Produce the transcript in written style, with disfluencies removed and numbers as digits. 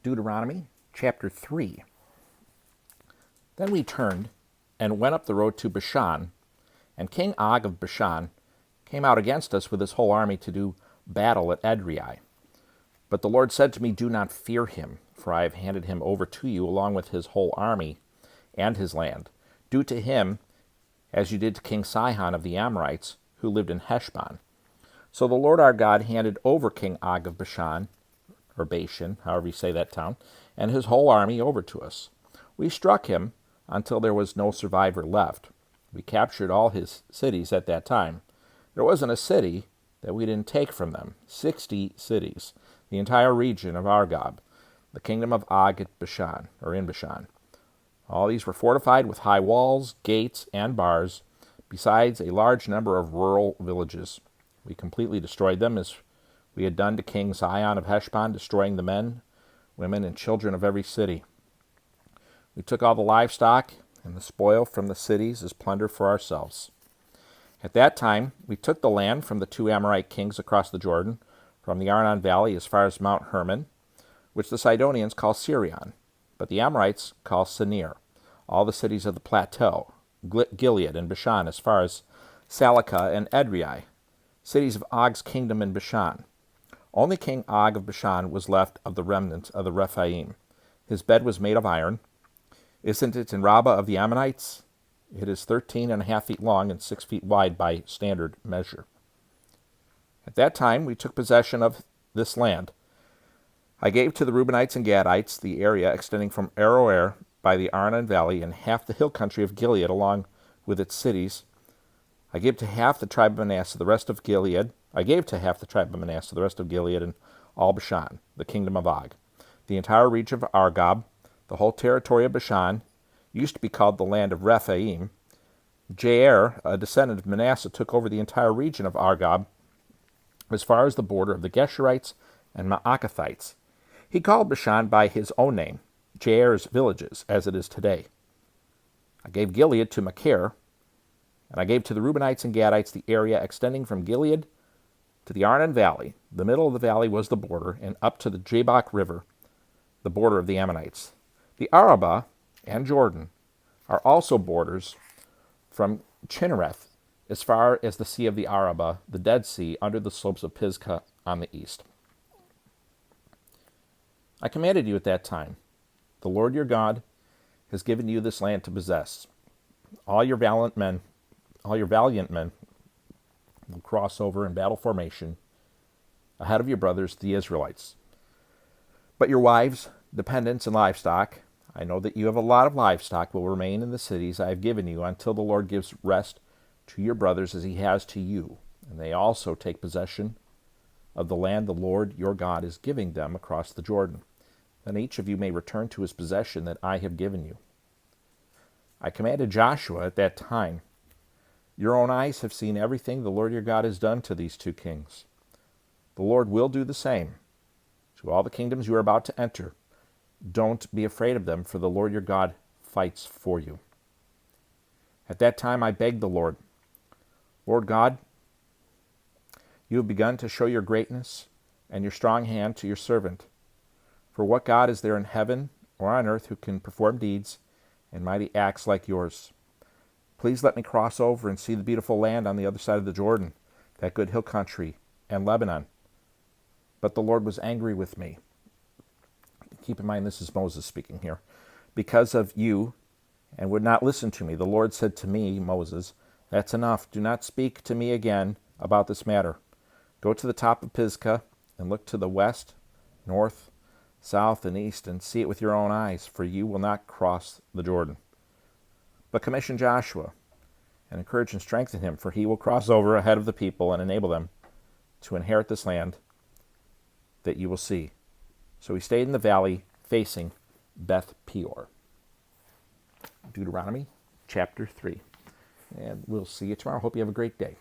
Deuteronomy chapter 3. Then we turned and went up the road to Bashan, and King Og of Bashan came out against us with his whole army to do battle at Edrei. But the Lord said to me, "Do not fear him, for I have handed him over to you along with his whole army and his land. Do to him as you did to King Sihon of the Amorites, who lived in Heshbon." So the Lord our God handed over King Og of Bashan, or Bashan, however you say that town, and his whole army over to us. We struck him until there was no survivor left. We captured all his cities at that time. There wasn't a city that we didn't take from them. 60 cities, the entire region of Argob, the kingdom of Og at Bashan, or in Bashan. All these were fortified with high walls, gates, and bars, besides a large number of rural villages. We completely destroyed them, as we had done to King Sihon of Heshbon, destroying the men, women, and children of every city. We took all the livestock and the spoil from the cities as plunder for ourselves. At that time, we took the land from the 2 Amorite kings across the Jordan, from the Arnon Valley as far as Mount Hermon, which the Sidonians call Sirion, but the Amorites call Senir, all the cities of the plateau, Gilead and Bashan as far as Salakah and Edrei, cities of Og's kingdom in Bashan. Only King Og of Bashan was left of the remnant of the Rephaim. His bed was made of iron. Isn't it in Rabbah of the Ammonites? It is 13.5 feet long and 6 feet wide by standard measure. At that time we took possession of this land. I gave to the Reubenites and Gadites the area extending from Aroer by the Arnon Valley and half the hill country of Gilead along with its cities. I gave to half the tribe of Manasseh the rest of Gilead. I gave to half the tribe of Manasseh the rest of Gilead and all Bashan, the kingdom of Og. The entire region of Argob, the whole territory of Bashan, used to be called the land of Rephaim. Jair, a descendant of Manasseh, took over the entire region of Argob as far as the border of the Geshurites and Maacathites. He called Bashan by his own name, Jair's villages, as it is today. I gave Gilead to Machir, and I gave to the Reubenites and Gadites the area extending from Gilead to the Arnon Valley. The middle of the valley was the border, and up to the Jabbok River, the border of the Ammonites. The Arabah and Jordan are also borders from Chinnereth as far as the Sea of the Arabah, the Dead Sea, under the slopes of Pisgah on the east. I commanded you at that time, "The Lord your God has given you this land to possess. All your valiant men will cross over in battle formation ahead of your brothers, the Israelites. But your wives, dependents, and livestock, I know that you have a lot of livestock, will remain in the cities I have given you until the Lord gives rest to your brothers as he has to you, and they also take possession of the land the Lord your God is giving them across the Jordan. Then each of you may return to his possession that I have given you." I commanded Joshua at that time, "Your own eyes have seen everything the Lord your God has done to these 2 kings. The Lord will do the same to all the kingdoms you are about to enter. Don't be afraid of them, for the Lord your God fights for you." At that time I begged the Lord, "Lord God, you have begun to show your greatness and your strong hand to your servant. For what God is there in heaven or on earth who can perform deeds and mighty acts like yours? Please let me cross over and see the beautiful land on the other side of the Jordan, that good hill country, and Lebanon." But the Lord was angry with me. Keep in mind, this is Moses speaking here. "Because of you, and would not listen to me. The Lord said to me, Moses, that's enough. Do not speak to me again about this matter. Go to the top of Pisgah and look to the west, north, south, and east, and see it with your own eyes, for you will not cross the Jordan. But commission Joshua and encourage and strengthen him, for he will cross over ahead of the people and enable them to inherit this land that you will see." So he stayed in the valley facing Beth Peor. Deuteronomy chapter 3. And we'll see you tomorrow. Hope you have a great day.